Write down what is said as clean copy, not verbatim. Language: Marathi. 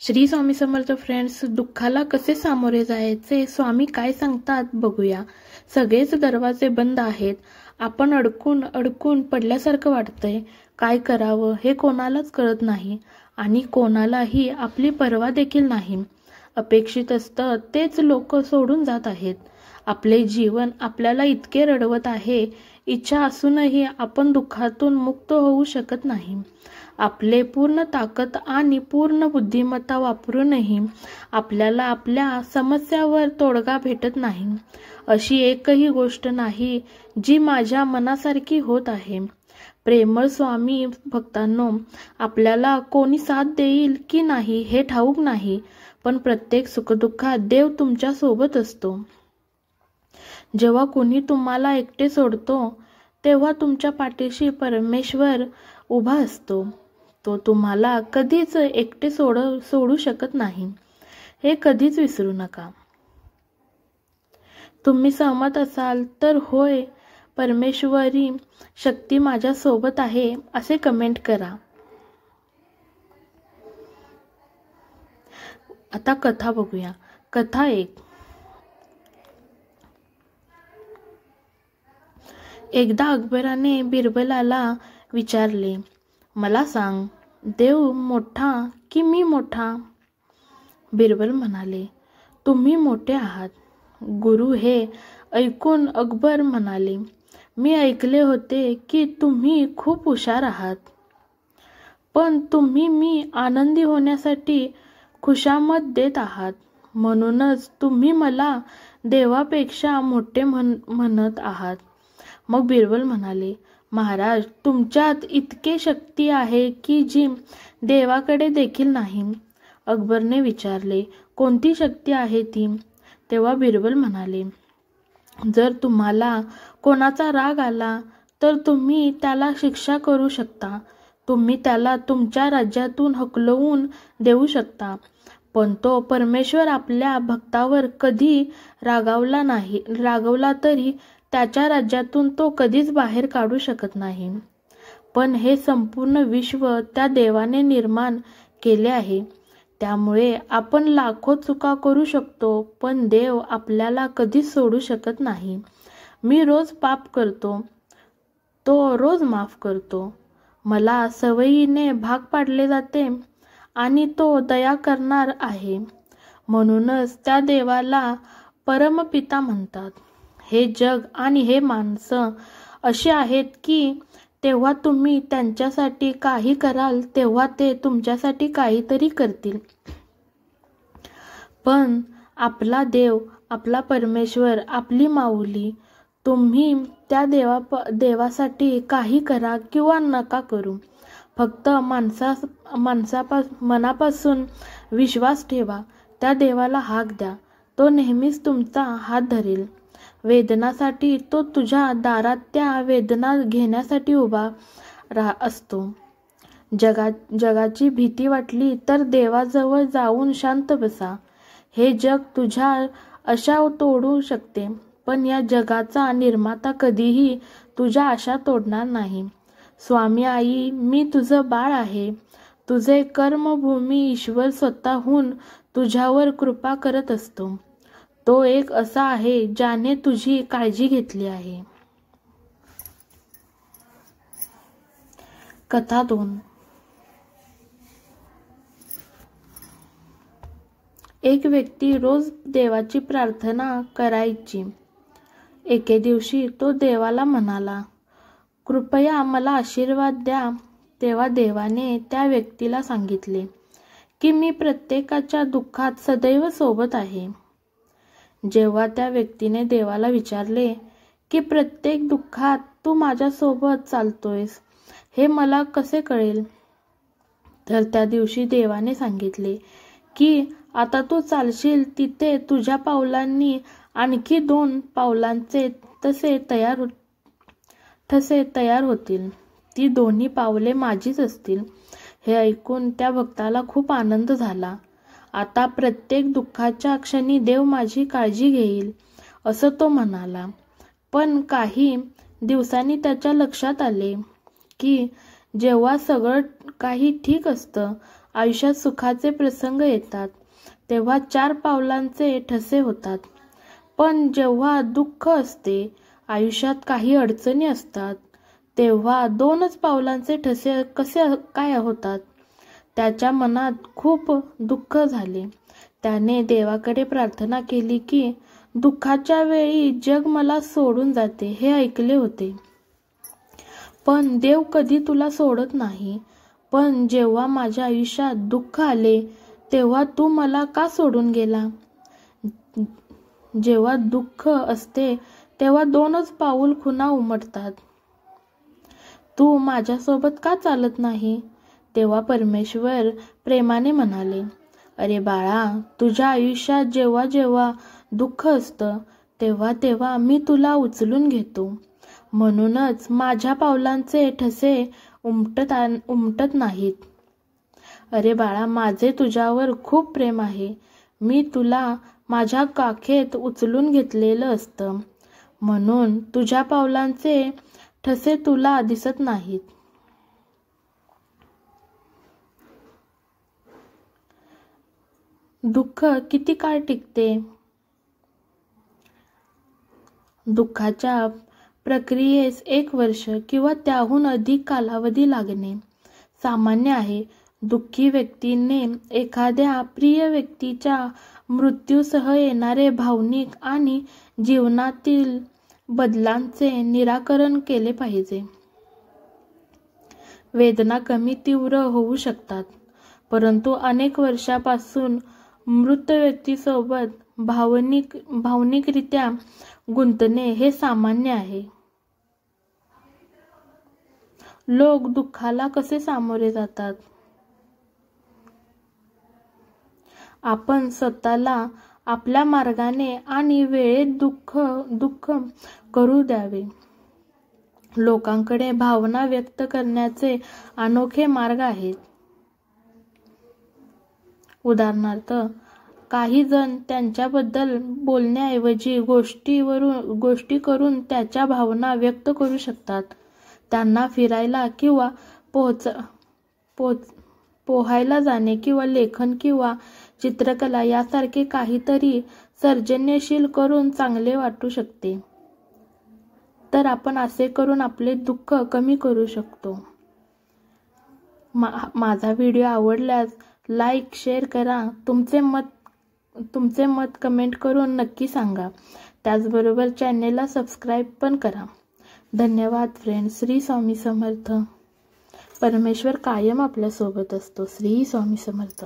श्री स्वामी समर्थ फ्रेंड्स, दुःखाला कसे सामोरे जायचे स्वामी काय सांगतात बघूया। सगळेच दरवाजे बंद आहेत। आपण अडकून पडल्यासारखं वाटतंय। काय करावं हे कोणालाच कळत नाही आणि कोणालाही आपली पर्वा देखील नाही। अपेक्षित असतं तेच लोक सोडून जात आहेत। आपले जीवन आपल्याला इतके रडवत आहे। इच्छा असूनही आपण दुःखातून मुक्त होऊ शकत नाही। आपले पूर्ण ताकद आणि पूर्ण बुद्धिमत्ता वापरूनही आपल्याला आपल्या समस्यावर तोडगा भेटत नाही। अशी एकही गोष्ट नाही जी माझ्या मनासारखी होत आहे। प्रेमळ स्वामी भक्तांनो, आपल्याला कोणी साथ देईल की नाही हे ठाऊक नाही, पण प्रत्येक सुखदुःखात देव तुमच्या सोबत असतो। जेव्हा कोणी तुम्हाला एकटे सोडतो तेव्हा तुमच्या पाठीशी परमेश्वर उभा असतो। तो तुम्हाला कधीच एकटे सोडू शकत नाही, हे कधीच विसरू नका। तुम्ही सहमत असाल तर होय, परमेश्वरी शक्ती माझ्या सोबत आहे असे कमेंट करा। आता कथा बघूया। कथा 1। एकदा अकबराने बिरबलाला विचारले, मला सांग, देव मोठा की मी मोठा? बिरबल म्हणाले, तुम्ही मोठे आहात। गुरु हे ऐकून अकबर म्हणाले, मी ऐकले होते की तुम्ही खूप हुशार आहात, पण तुम्ही मी आनंदी होण्यासाठी खुशामत देत आहात, म्हणूनच तुम्ही मला देवापेक्षा मोठे म्हणत आहात। मग बिरबल म्हणाले, महाराज, तुमच्यात इतके शक्ती आहे की जी देवाकडे देखील नाही। अकबरने विचारले, कोणती शक्ती आहे ती? तेव्हा बिरबल म्हणाले, जर तुम्हाला कोणाचा राग आला तर तुम्ही त्याला शिक्षा करू शकता। तुम्ही त्याला तुमच्या राज्यातून हकलवून देऊ शकता, पण तो परमेश्वर आपल्या भक्तावर कधी रागावला तरी त्याच्या राज्यातून तो कधीच बाहेर काढू शकत नाही। पण हे संपूर्ण विश्व त्या देवाने निर्माण केले आहे, त्यामुळे आपण लाखो चुका करू शकतो, पण देव आपल्याला कधीच सोडू शकत नाही। मी रोज पाप करतो, तो रोज माफ करतो। मला सवयीने भाग पाडले जाते आणि तो दया करणार आहे, म्हणूनच त्या देवाला परमपिता म्हणतात। हे जग आणि हे माणसं अशी आहेत की तेव्हा तुम्ही त्यांच्यासाठी काही कराल तेव्हा ते तुमच्यासाठी काहीतरी करतील। पण आपला देव, आपला परमेश्वर, आपली माऊली, तुम्ही त्या देवासाठी काही करा किंवा नका करू, फक्त मनापासून विश्वास ठेवा। त्या देवाला हाक द्या, तो नेहमीच तुमचा हात धरेल। वेदनासाठी तो तुझ्या दारात त्या वेदना घेण्यासाठी उभा असतो। जगाची भीती वाटली तर देवाजवळ जाऊन शांत बसा। हे जग तुझ्या आशा तोडू शकते, पण या जगाचा निर्माता कधीही तुझ्या आशा तोडणार नाही। स्वामी आई, मी तुझं बाळ आहे। तुझे कर्मभूमी ईश्वर स्वतःहून तुझ्यावर कृपा करत असतो। तो एक असा आहे ज्याने तुझी काळजी घेतली आहे। कथा 2। एक व्यक्ती रोज देवाची प्रार्थना करायची। एके दिवशी तो देवाला म्हणाला, कृपया मला आशीर्वाद द्या। तेव्हा देवाने त्या व्यक्तीला सांगितले की मी प्रत्येकाच्या दुःखात सदैव सोबत आहे। जेव्हा त्या व्यक्तीने देवाला विचारले की प्रत्येक दुःखात तू माझ्यासोबत चालतोयस हे मला कसे कळेल, तर त्या दिवशी देवाने सांगितले की आता तू चालशील तिथे तुझ्या पावलांनी आणखी 2 पावलांचे ठसे तयार होतील। ती दोन्ही पावले माझीच असतील। हे ऐकून त्या भक्ताला खूप आनंद झाला। आता प्रत्येक दुःखाच्या क्षणी देव माझी काळजी घेईल असं तो म्हणाला। पण काही दिवसांनी त्याच्या लक्षात आले की जेव्हा सगळं काही ठीक असतं आयुष्यात सुखाचे प्रसंग येतात तेव्हा 4 पावलांचे ठसे होतात, पण जेव्हा दुःख असते, आयुष्यात काही अडचणी असतात, तेव्हा 2च पावलांचे ठसे कसे काय होतात? त्याच्या मनात खूप दुःख झाले. त्याने देवाकडे प्रार्थना केली की दुःखाच्या वेळी जग मला सोडून जाते हे ऐकले होते, पण देव कधी तुला सोडत नाही. पण जेव्हा माझ्या आयुष्यात दुःख आले तेव्हा तू मला का सोडून गेला? जेव्हा दुःख असते तेव्हा 2च पाऊल खुणा उमटतात. तू माझ्यासोबत का चालत नाही? तेव्हा परमेश्वर प्रेमाने म्हणाले, अरे बाळा, तुझ्या आयुष्यात जेव्हा जेव्हा दुःख असतं तेव्हा तेव्हा मी तुला उचलून घेतो. म्हणूनच माझ्या पावलांचे ठसे उमटत नाहीत. अरे बाळा, माझे तुझ्यावर खूप प्रेम आहे. मी तुला माझ्या काखेत उचलून घेतलेलं असतं, म्हणून तुझ्या पावलांचे ठसे तुला दिसत नाहीत. दुःख किती काळ टिकते? दुःखाच्या प्रक्रियेस 1 वर्ष किंवा त्याहून अधिक कालावधी लागणे सामान्य आहे. दुःखी व्यक्तीने एखाद्या प्रिय व्यक्तीच्या मृत्यूसह येणारे भावनिक आणि जीवनातील बदलांचे निराकरण केले पाहिजे. वेदना कमी तीव्र होऊ शकतात, परंतु अनेक वर्षापासून मृत व्यक्तीसोबत भावनिकरित्या गुंतणे हे सामान्य आहे. लोक दुःखाला कसे सामोरे जातात? आपण स्वतःला आपल्या मार्गाने आणि वेळेत दुःख करू द्यावे. लोकांकडे भावना व्यक्त करण्याचे अनोखे मार्ग आहेत. उदाहरणार्थ, काही जण त्यांच्याबद्दल बोलण्याऐवजी गोष्टी करून त्याच्या भावना व्यक्त करू शकतात. त्यांना फिरायला किंवा पोहायला जाणे किंवा लेखन किंवा चित्रकला यासारखे काहीतरी सर्जनशील करून चांगले वाटू शकते. तर आपण असे करून आपले दुःख कमी करू शकतो. माझा व्हिडिओ आवडल्यास लाईक, शेअर करा. तुमचे मत कमेंट करून नक्की सांगा. त्याचबरोबर चॅनेलला सबस्क्राईब पण करा. धन्यवाद फ्रेंड्स. श्री स्वामी समर्थ. परमेश्वर कायम आपल्या सोबत असतो. श्री स्वामी समर्थ.